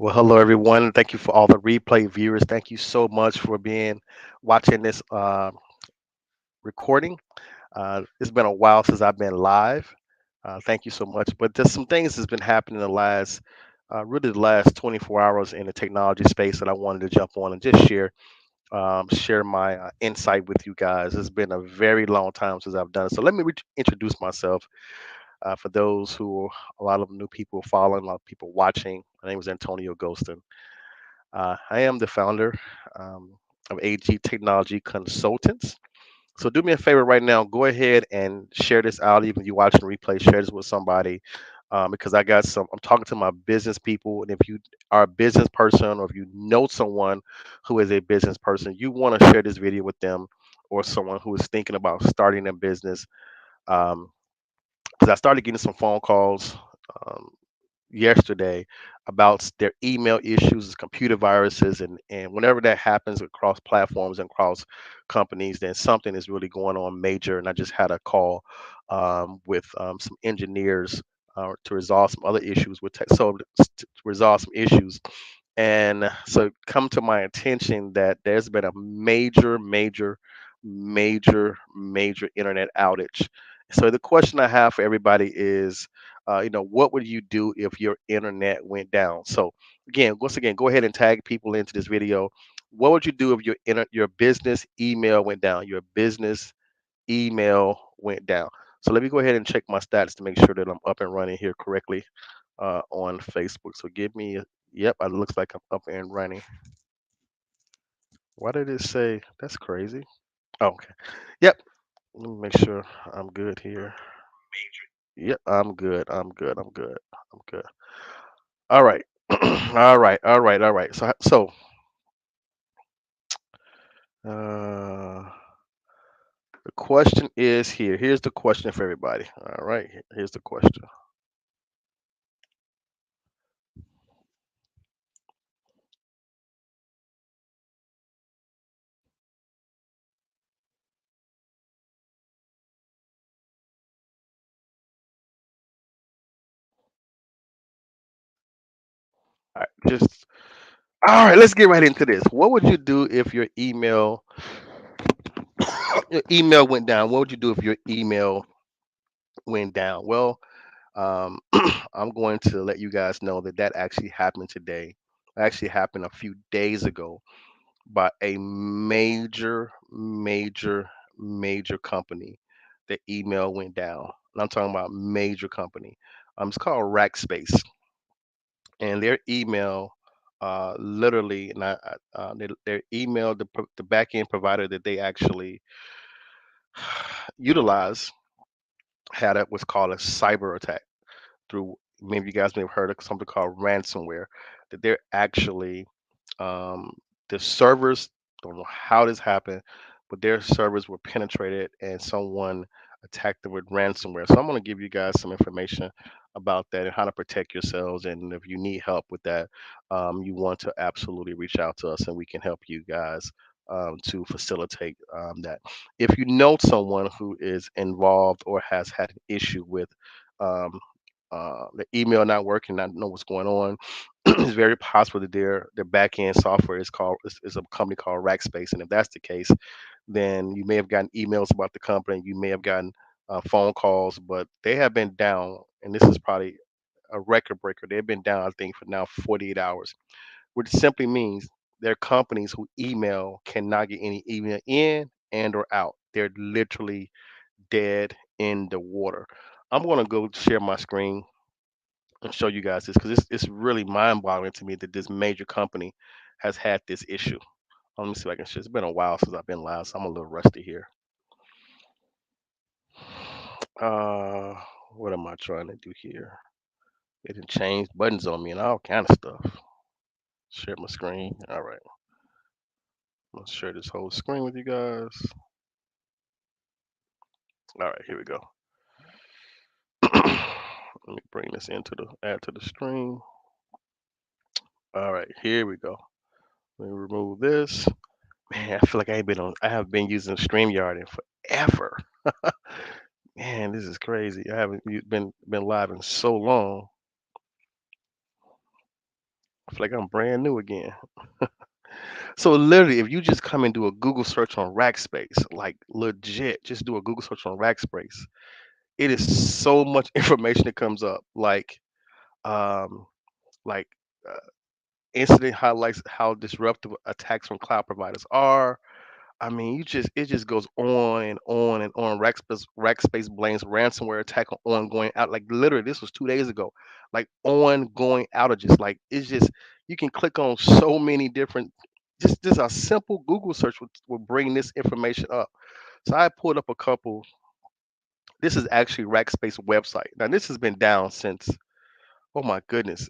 Well, hello everyone. Thank you for all the replay viewers. Thank you so much for being watching this recording. It's been a while since I've been live. Thank you so much. But just some things that's been happening the last, really the last 24 hours in the technology space that I wanted to jump on and just share my insight with you guys. It's been a very long time since I've done it. So let me introduce myself for those who, a lot of new people following, a lot of people watching. My name is Antonio Ghostin. I am the founder um, of AG Technology Consultants. So do me a favor right now. Go ahead and share this out. Even if you watching the replay, share this with somebody because I got some. I'm talking to my business people, and if you are a business person or if you know someone who is a business person, you want to share this video with them or someone who is thinking about starting a business. Because I started getting some phone calls. Um, Yesterday about their email issues, computer viruses, and whenever that happens across platforms and across companies, then something is really going on major. And I just had a call with some engineers to resolve some other issues with tech, so to resolve some issues. And so come to my attention that there's been a major internet outage. So the question I have for everybody is, what would you do if your internet went down? So again, once again, go ahead and tag people into this video. What would you do if your business email went down? Your business email went down. So let me go ahead and check my stats to make sure that I'm up and running here correctly on Facebook. So give me, yep, it looks like I'm up and running. Why did it say that's crazy? Oh, okay. Yep. Let me make sure I'm good here. Yep, I'm good. I'm good. I'm good. I'm good. All right. All right. Uh, the question is here. Here's the question for everybody. All right. Here's the question. All right. Just all right. Let's get right into this. What would you do if your email went down? What would you do if your email went down? Well, I'm going to let you guys know that that actually happened today. It actually happened a few days ago by a major company. The email went down. And I'm talking about major company. It's called Rackspace, and their email, literally, and their email, the back end provider that they actually utilize had a, what's called a cyber attack through. Maybe you guys may have heard of something called ransomware. That they're actually um, the servers, don't know how this happened, but their servers were penetrated and someone attacked them with ransomware. So I'm going to give you guys some information about that and how to protect yourselves. And if you need help with that, you want to absolutely reach out to us and we can help you guys to facilitate that. If you know someone who is involved or has had an issue with um, the email not working, not know what's going on, it's very possible that their back end software is a company called Rackspace. And if that's the case, then you may have gotten emails about the company, you may have gotten phone calls, but they have been down, and this is probably a record breaker. They've been down, I think, for now 48 hours, which simply means there are companies who email cannot get any email in and or out. They're literally dead in the water. I'm gonna go share my screen and show you guys this because it's really mind-boggling to me that this major company has had this issue. Let me see if I can share. It's been a while since I've been live, so I'm a little rusty here. Uh, what am I trying to do here? It didn't change buttons on me and all kind of stuff. Share my screen. All right, let's share this whole screen with you guys. All right, here we go. Let me bring this into the add to the stream. All right, here we go. Let me remove this. Man, I feel like I have been using StreamYard in forever. Man, this is crazy. I haven't been live in so long. I feel like I'm brand new again. So literally, if you just come and do a Google search on Rackspace, like legit, just do a Google search on Rackspace, it is so much information that comes up. Um, like uh, incident highlights how disruptive attacks from cloud providers are. I mean, it just goes on and on and on. Rackspace blames ransomware attack on ongoing out. Like literally, this was 2 days ago. Like ongoing outages. Like it's just you can click on so many different. Just a simple Google search will bring this information up. So I pulled up a couple. This is actually Rackspace website. Now this has been down since. Oh my goodness.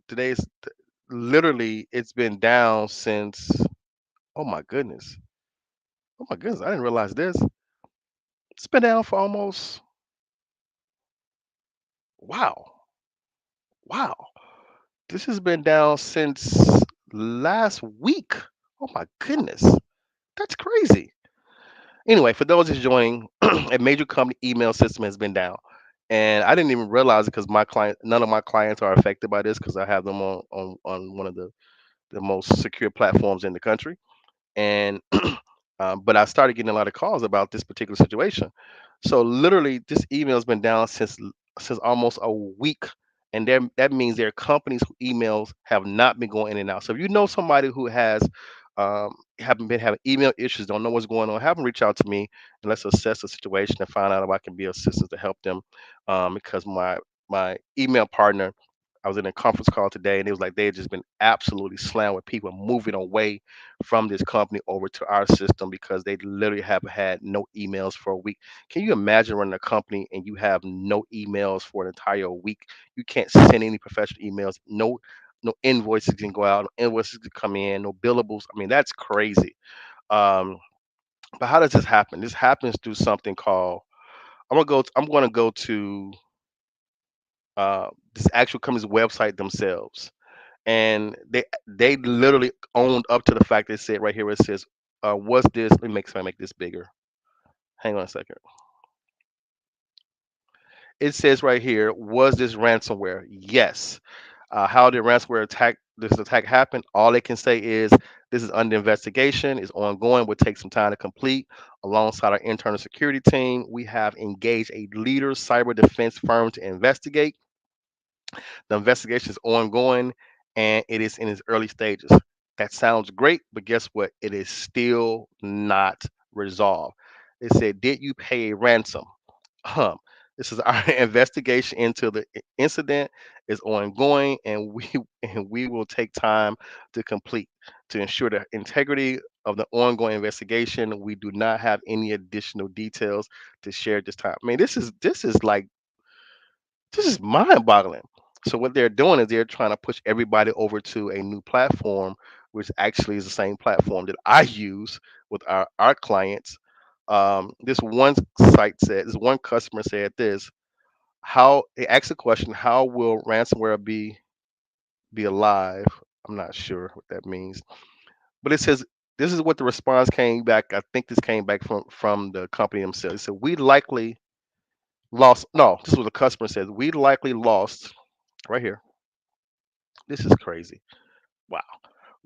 Today's literally it's been down since. Oh my goodness. Oh my goodness. I didn't realize this. It's been down for almost. Wow. Wow. This has been down since last week. Oh my goodness. That's crazy. Anyway, for those just joining, a major company email system has been down. And I didn't even realize it because none of my clients are affected by this because I have them on one of the most secure platforms in the country. And but I started getting a lot of calls about this particular situation. So literally, this email's been down since almost a week, and that means there are companies whose emails have not been going in and out. So if you know somebody who has haven't been having email issues, don't know what's going on, have them reach out to me and let's assess the situation and find out if I can be of assistance to help them. Because my email partner, I was in a conference call today, and it was like they had just been absolutely slammed with people moving away from this company over to our system because they literally have had no emails for a week. Can you imagine running a company and you have no emails for an entire week? You can't send any professional emails. No invoices can go out. No invoices can come in. No billables. I mean, that's crazy. Um, but how does this happen? This happens through something called. I'm gonna go to this actual company's website themselves, and they literally owned up to the fact they said right here where it says, "Was this?" Let me make this bigger. Hang on a second. It says right here, "Was this ransomware?" Yes. How did ransomware attack this attack happen? All they can say is this is under investigation, is ongoing, will take some time to complete. Alongside our internal security team, we have engaged a leader cyber defense firm to investigate. The investigation is ongoing and it is in its early stages. That sounds great, but guess what? It is still not resolved. It said, did you pay a ransom? Um, this is our investigation into the incident is ongoing, and we and we will take time to complete to ensure the integrity of the ongoing investigation. We do not have any additional details to share at this time. I mean, this is mind-boggling. So what they're doing is they're trying to push everybody over to a new platform, which actually is the same platform that I use with our clients. This one this one customer said this, how they asked the question, how will ransomware be alive? I'm not sure what that means. But it says this is what the response came back. I think this came back from the company themselves. It said we likely lost no, this is what the customer says. We likely lost right here. This is crazy. Wow.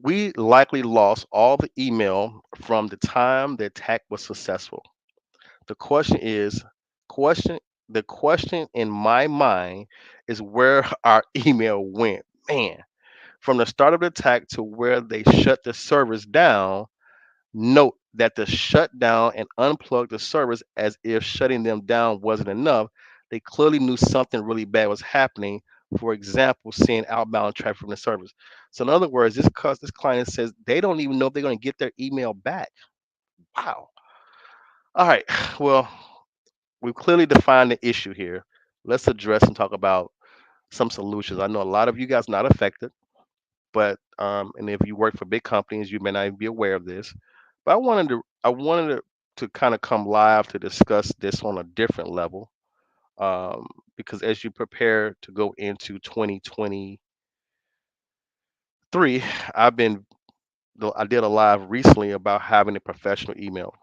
We likely lost all the email from the time the attack was successful. The question is, question the question in my mind is where our email went. Man, from the start of the attack to where they shut the servers down, note that the shutdown and unplug the servers as if shutting them down wasn't enough. They clearly knew something really bad was happening. For example, seeing outbound traffic from the servers. So in other words, this client says they don't even know if they're going to get their email back. Wow. All right. Well, we've clearly defined the issue here. Let's address and talk about some solutions. I know a lot of you guys not affected, but and if you work for big companies, you may not even be aware of this. But I wanted to kind of come live to discuss this on a different level, because as you prepare to go into 2023, I've been I did a live recently about having a professional email,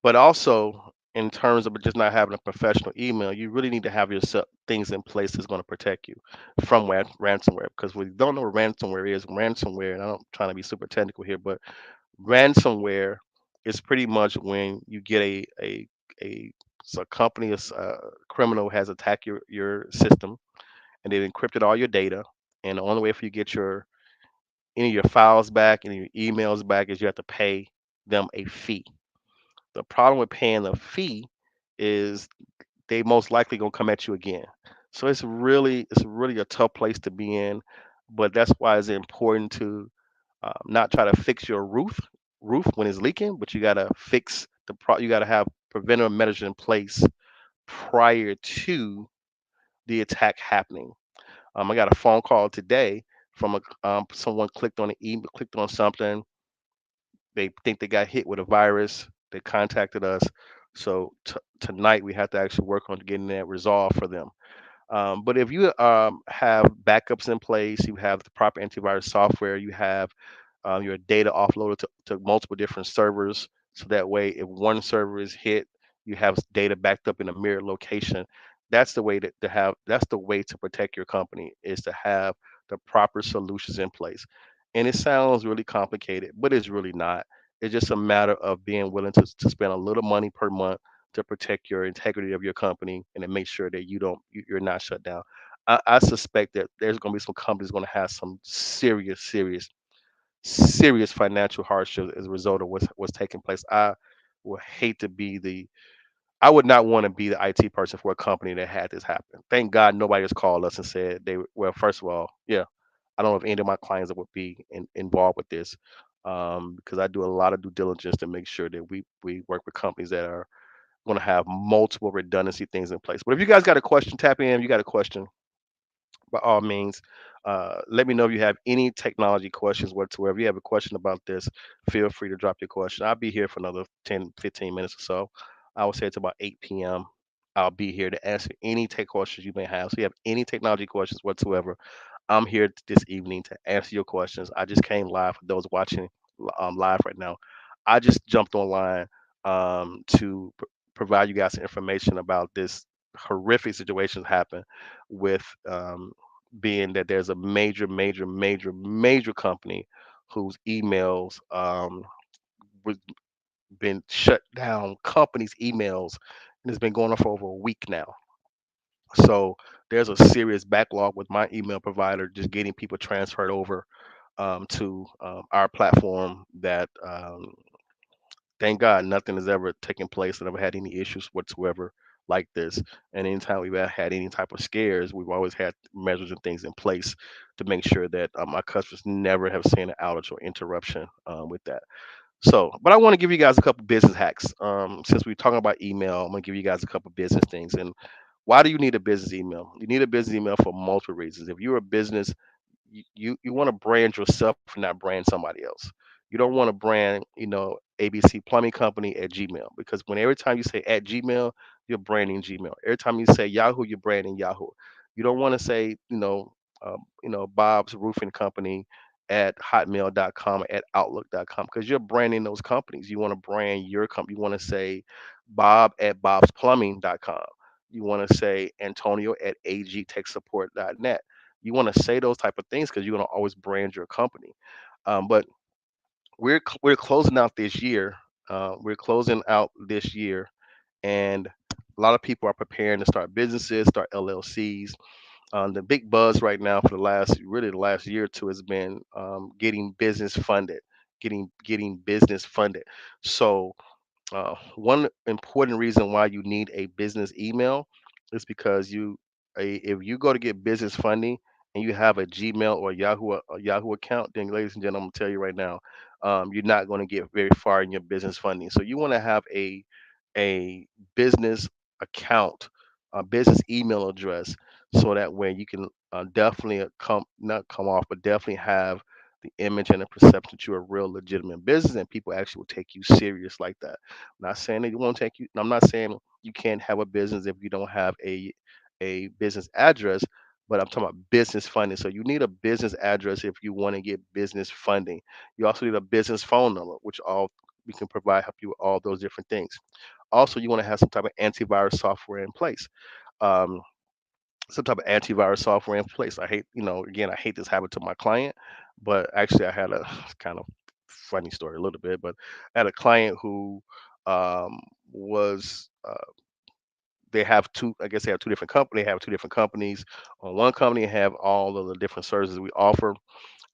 but also in terms of just not having a professional email, you really need to have your things in place that's going to protect you from ransomware. Because we don't know what ransomware is. Ransomware, and I'm trying to be super technical here, but ransomware is pretty much when you get a so a company, criminal has attacked your system and they've encrypted all your data. And the only way for you to get any of your files back, any of your emails back, is you have to pay them a fee. The problem with paying a fee is they most likely gonna come at you again. So it's really a tough place to be in, but that's why it's important to not try to fix your roof when it's leaking, but you gotta fix you gotta have preventative measures in place prior to the attack happening. I got a phone call today from someone clicked on an email, clicked on something. They think they got hit with a virus. They contacted us. So tonight we have to actually work on getting that resolved for them. But if you have backups in place, you have the proper antivirus software, you have your data offloaded to multiple different servers. So that way, if one server is hit, you have data backed up in a mirrored location. That's the way to protect your company, is to have the proper solutions in place. And it sounds really complicated, but it's really not. It's just a matter of being willing to spend a little money per month to protect your integrity of your company and to make sure that you're not shut down. I suspect that there's going to be some companies going to have some serious financial hardship as a result of what's taking place. Would hate to be the I would not want to be the IT person for a company that had this happen. Thank God nobody has called us and said well, first of all, yeah, I don't know if any of my clients that would be involved with this, because I do a lot of due diligence to make sure that we work with companies that are going to have multiple redundancy things in place. But if you guys got a question, tap in. You got a question, by all means, let me know if you have any technology questions whatsoever. If you have a question about this, feel free to drop your question. I'll be here for another 10, 15 minutes or so. I would say it's about 8 p.m. I'll be here to answer any tech questions you may have. So if you have any technology questions whatsoever, I'm here this evening to answer your questions. I just came live for those watching live right now. I just jumped online to provide you guys some information about this horrific situation that happened with being that there's a major company whose emails was been shut down. Companies' emails, and it's been going on for over a week now. So there's a serious backlog with my email provider just getting people transferred over to our platform. That thank God nothing has ever taken place. I never had any issues whatsoever like this. And anytime we've had any type of scares, we've always had measures and things in place to make sure that our customers never have seen an outage or interruption with that. So, but I want to give you guys a couple business hacks. Since we're talking about email, I'm gonna give you guys a couple business things. And why do you need a business email? You need a business email for multiple reasons. If you're a business, you want to brand yourself and not brand somebody else. You don't want to brand, ABC Plumbing Company at Gmail, because when every time you say at Gmail, you're branding Gmail. Every time you say Yahoo, you're branding Yahoo. You don't want to say, Bob's Roofing Company at hotmail.com, at outlook.com, because you're branding those companies. You want to brand your company. You want to say Bob at bobsplumbing.com. You want to say Antonio at agtechsupport.net. You want to say those type of things because you want to always brand your company. But we're closing out this year. We're closing out this year, and a lot of people are preparing to start businesses, start LLCs. The big buzz right now for the last year or two has been getting business funded. So one important reason why you need a business email is because if you go to get business funding and you have a Gmail or Yahoo account, then ladies and gentlemen, I'm gonna tell you right now, you're not going to get very far in your business funding. So you want to have a business account, a business email address, so that way you can definitely come not come off, but definitely have the image and the perception that you're a real legitimate business and people actually will take you serious like that. I'm not saying that you won't take you. I'm not saying you can't have a business if you don't have a business address, but I'm talking about business funding. So you need a business address if you want to get business funding. You also need a business phone number, which all we can provide help you with all those different things. Also, you want to have some type of antivirus software in place. Um, some type of antivirus software in place. I hate, again, I hate this habit to my client, but actually, I had a kind of funny story a little bit, but I had a client who was they have two. I guess they have two different companies. They have two different companies. On one company, have all of the different services we offer.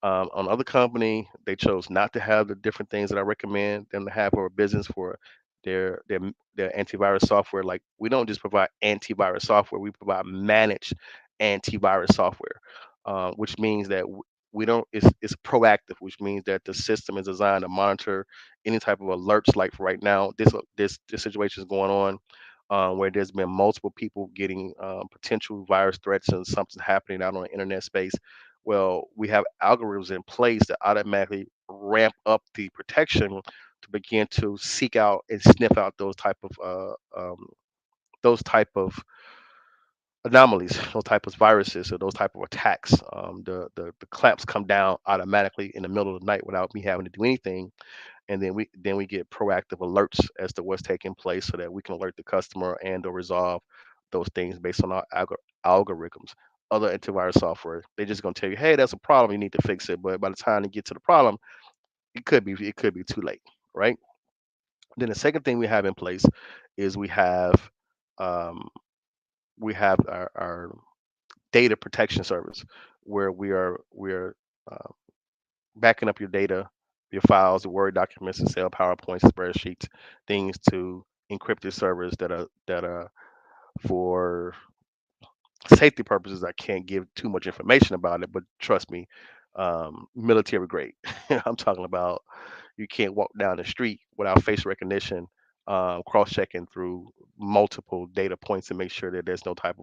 On the other company, they chose not to have the different things that I recommend them to have for a business for their antivirus software. Like we don't just provide antivirus software, we provide managed antivirus software, which means that we don't. It's proactive, which means that the system is designed to monitor any type of alerts. Like for right now, this situation is going on. Where there's been multiple people getting potential virus threats and something happening out on the internet space. Well, we have algorithms in place that automatically ramp up the protection to begin to seek out and sniff out those type of anomalies, those type of viruses, or those type of attacks. The clamps come down automatically in the middle of the night without me having to do anything, and then we get proactive alerts as to what's taking place, so that we can alert the customer and or resolve those things based on our algorithms. Other antivirus software, they're just going to tell you, hey, that's a problem, you need to fix it, but by the time you get to the problem, it could be too late, right? Then the second thing we have in place is um, we have our data protection service, where we are uh, backing up your data, your files, the Word documents, Excel, PowerPoints, spreadsheets, things to encrypted servers that are for safety purposes. I can't give too much information about it, but trust me, military grade. I'm talking about you can't walk down the street without face recognition, cross-checking through multiple data points to make sure that there's no type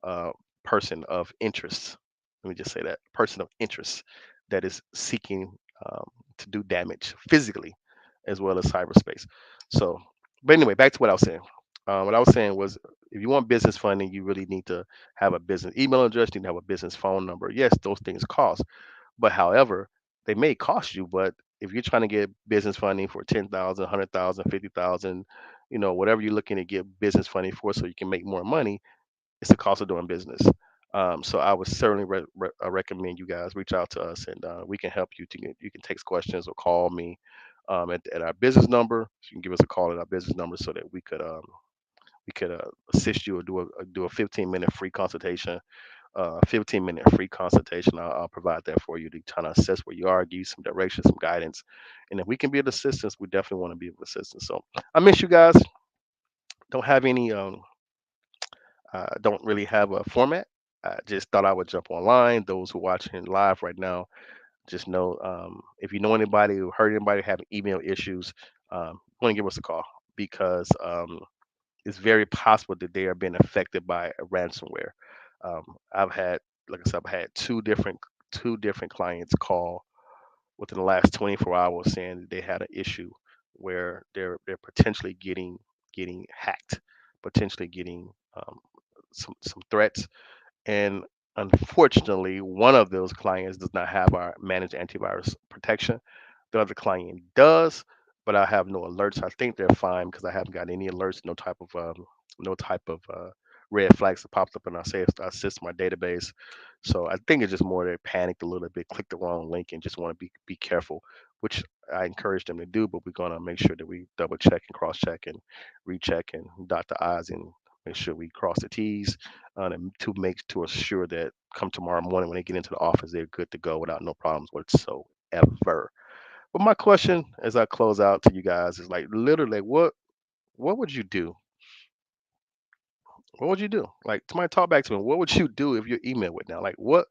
of person of interest. Let me just say that person of interest that is seeking um, to do damage physically as well as cyberspace. So, but anyway, back to what I was saying. What I was saying was, if you want business funding, you really need to have a business email address. You need to have a business phone number. Yes, those things cost, but however, they may cost you. But if you're trying to get business funding for 10,000, 100,000, 50,000, whatever you're looking to get business funding for, so you can make more money, it's the cost of doing business. So I would certainly recommend you guys reach out to us, and we can help you. You can text questions or call me at our business number. So you can give us a call at our business number, so that we could assist you, or do a 15-minute free consultation. 15-minute free consultation. I'll provide that for you to kind of assess where you are, give you some direction, some guidance, and if we can be of assistance, we definitely want to be of assistance. So I miss you guys. Don't have any. Don't really have a format. I just thought I would jump online. Those who are watching live right now, just know, if you know anybody who heard anybody having email issues, want to give us a call, because it's very possible that they are being affected by a ransomware. I've had, like I said, I've had two different clients call within the last 24 hours saying that they had an issue where they're potentially getting hacked, potentially getting some threats, and unfortunately, one of those clients does not have our managed antivirus protection. The other client does, but I have no alerts. I think they're fine because I haven't got any alerts, no type of red flags that popped up in our system, our database. So I think it's just more they panicked a little bit, clicked the wrong link, and just want to be careful, which I encourage them to do. But we're gonna make sure that we double check and cross check and recheck and dot the i's and make sure we cross the t's, to make to assure that come tomorrow morning when they get into the office, they're good to go without no problems whatsoever. But my question as I close out to you guys is, like, literally, what would you do? What would you do? Like, somebody talk back to me. What would you do if your email went down? Like, what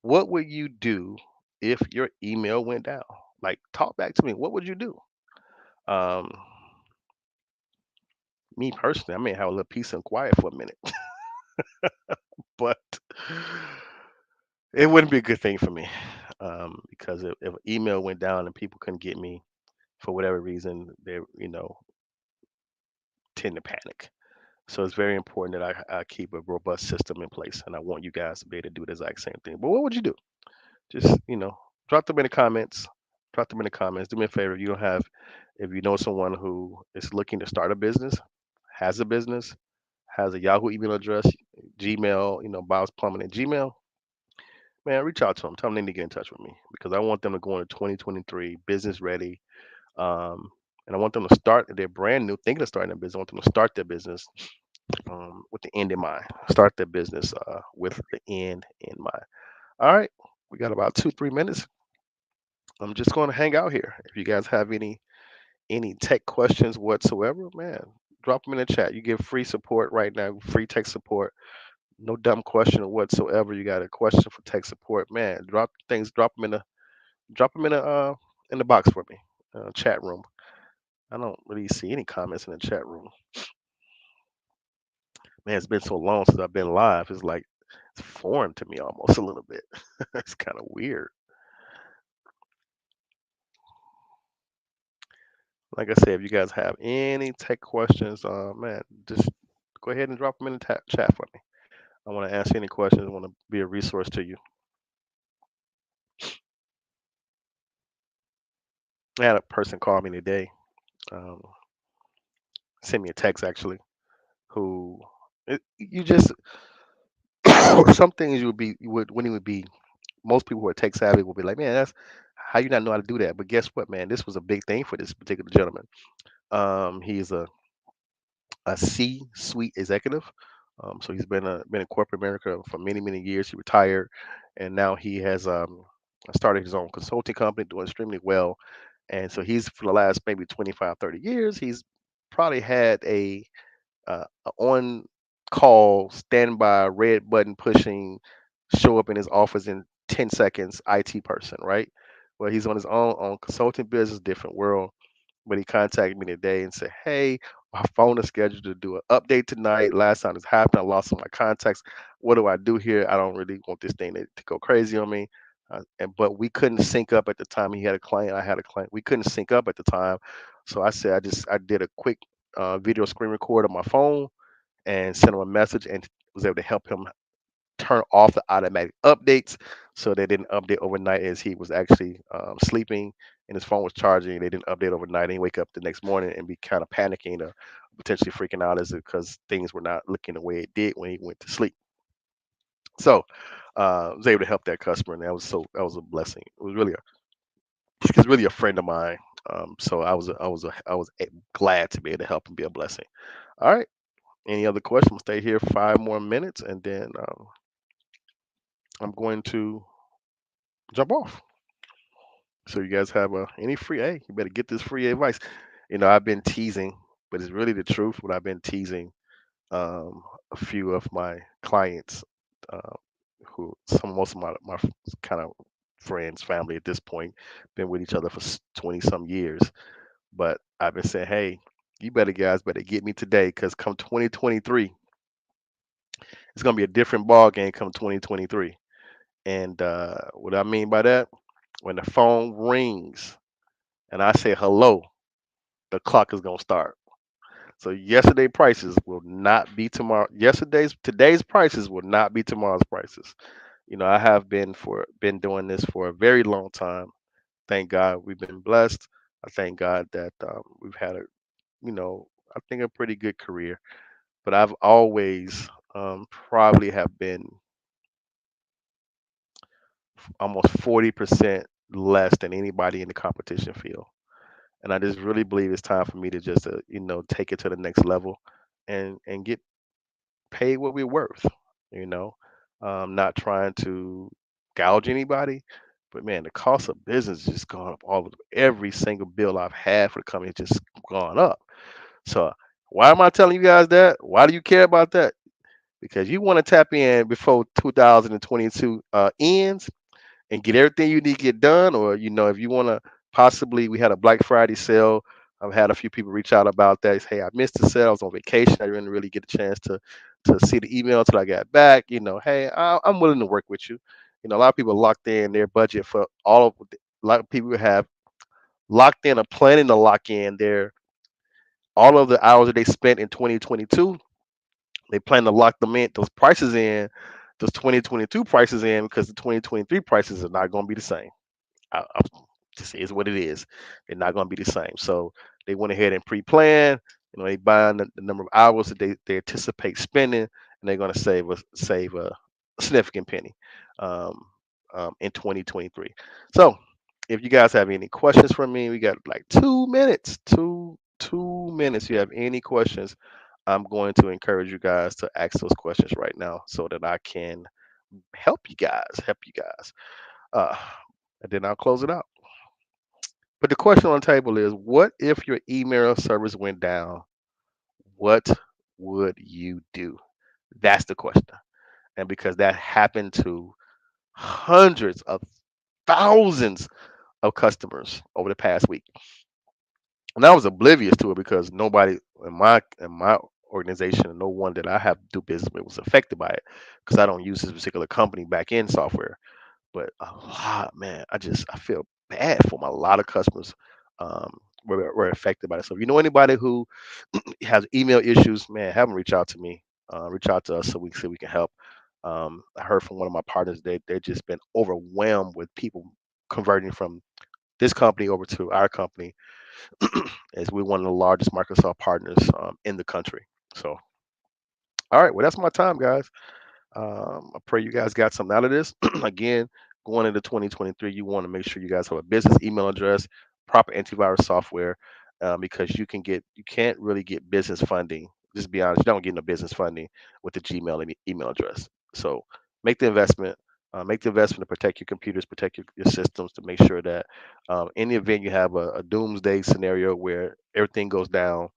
would you do if your email went down? Like, talk back to me. What would you do? Um, Me personally, I may have a little peace and quiet for a minute, but it wouldn't be a good thing for me, because if email went down and people couldn't get me for whatever reason, they tend to panic. So it's very important that I keep a robust system in place, and I want you guys to be able to do the exact same thing. But what would you do? Just, drop them in the comments. Drop them in the comments. Do me a favor. If you know someone who is looking to start a business, has a business, has a Yahoo email address, Gmail, Bob's Plumbing at Gmail, man, reach out to them. Tell them they need to get in touch with me because I want them to go into 2023 business ready. And I want them to start. They're brand new, thinking of starting a business. I want them to start their business with the end in mind. Start their business with the end in mind. All right, we got about 2 3 minutes. I'm just going to hang out here. If you guys have any tech questions whatsoever, man, drop them in the chat. You get free support right now, free tech support. No dumb question whatsoever. You got a question for tech support, man? Drop things. Drop them in the box for me. Chat room. I don't really see any comments in the chat room. Man, it's been so long since I've been live. It's like it's foreign to me almost a little bit. It's kind of weird. Like I said, if you guys have any tech questions, man, just go ahead and drop them in the chat for me. I want to answer any questions. I want to be a resource to you. I had a person call me today, um, send me a text actually, who you just some things you would when it would be most people who are tech savvy will be like, man, that's how you not know how to do that. But guess what, man? This was a big thing for this particular gentleman. He's a C-suite executive. So he's been in corporate America for many years. He retired, and now he has started his own consulting company, doing extremely well. And so he's for the last maybe 25, 30 years, he's probably had a on call, standby, red button pushing, show up in his office in 10 seconds IT person, right? Well, he's on his own on consulting business, different world. But he contacted me today and said, "Hey, my phone is scheduled to do an update tonight. Last time this happened, I lost all my contacts. What do I do here? I don't really want this thing to go crazy on me." But we couldn't sync up at the time. He had a client. I had a client. We couldn't sync up at the time. So I said, I did a quick video screen record on my phone and sent him a message and was able to help him turn off the automatic updates so they didn't update overnight as he was actually sleeping and his phone was charging. They didn't update overnight and he wake up the next morning and be kind of panicking or potentially freaking out as because things were not looking the way it did when he went to sleep. So I was able to help that customer and that was a blessing. It was really he's really a friend of mine. So glad to be able to help him be a blessing. All right. Any other questions? We'll stay here 5 more minutes and then I'm going to jump off. So you guys have any free? Hey, you better get this free advice. I've been teasing, but it's really the truth. What I've been teasing a few of my clients, uh, who most of my kind of friends, family at this point, been with each other for 20 some years. But I've been saying, hey, you better guys better get me today because come 2023, it's gonna be a different ball game. Come 2023, and what I mean by that, when the phone rings and I say hello, the clock is gonna start. So yesterday prices will not be tomorrow. Today's prices will not be tomorrow's prices. I have been doing this for a very long time. Thank God we've been blessed. I thank God that we've had I think a pretty good career. But I've always probably have been almost 40% less than anybody in the competition field. And I just really believe it's time for me to just take it to the next level and get paid what we're worth. You know, not trying to gouge anybody, but man, the cost of business has just gone up. Every single bill I've had for the company has just gone up. So why am I telling you guys that? Why do you care about that? Because you want to tap in before 2022 ends and get everything you need to get done, or if you want to possibly, we had a Black Friday sale. I've had a few people reach out about that. Say, hey, I missed the sale. I was on vacation. I didn't really get a chance to see the email until I got back. Hey, I'm willing to work with you. A lot of people locked in their budget for a lot of people have locked in or planning to lock in their all of the hours that they spent in 2022. They plan to lock them in those prices in those 2022 prices in because the 2023 prices are not going to be the same. I just is what it is. They're not going to be the same. So they went ahead and pre-plan. They buying the number of hours that they anticipate spending, and they're going to save a significant penny um, in 2023. So, if you guys have any questions for me, we got like 2 minutes, two minutes. If you have any questions, I'm going to encourage you guys to ask those questions right now so that I can help you guys. Help you guys. Uh, and then I'll close it out. But the question on the table is, what if your email service went down? What would you do? That's the question. And because that happened to hundreds of thousands of customers over the past week. And I was oblivious to it because nobody in my organization, no one that I have to do business with was affected by it because I don't use this particular company back end software. But a lot, man, I feel bad for 'em. A lot of customers were affected by it. So if you know anybody who has email issues, man, have them reach out to me. Reach out to us so we can help. I heard from one of my partners they've just been overwhelmed with people converting from this company over to our company, as we're one of the largest Microsoft partners in the country. So, all right, well, that's my time, guys. I pray you guys got something out of this. Again, going into 2023, you want to make sure you guys have a business email address, proper antivirus software, because you can't really get business funding. Just be honest, you don't get no business funding with the Gmail email address. So make the investment. Make the investment to protect your computers, protect your systems, to make sure that in the event you have a doomsday scenario where everything goes down,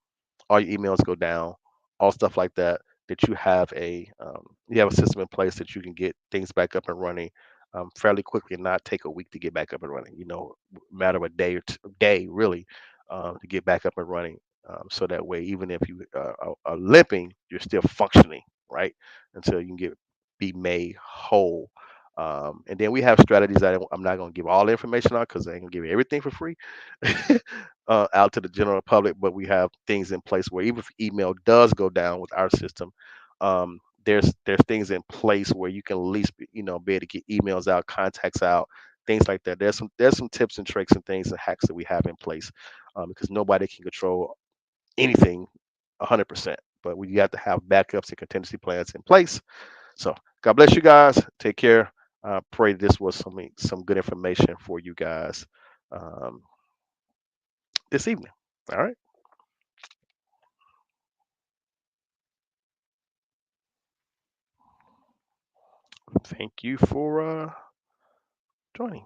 all your emails go down, all stuff like that, that you have a system in place that you can get things back up and running fairly quickly and not take a week to get back up and running. Matter of a day or day really to get back up and running. So that way, even if you are limping, you're still functioning, right? Until you can be made whole. And then we have strategies that I'm not going to give all the information on because I ain't going to give you everything for free. Out to the general public, but we have things in place where even if email does go down with our system, there's things in place where you can at least be able to get emails out, contacts out, things like that. There's some tips and tricks and things and hacks that we have in place because nobody can control anything 100%, but we got to have backups and contingency plans in place. So God bless you guys. Take care. Pray this was some good information for you guys um, this evening. All right. Thank you for joining.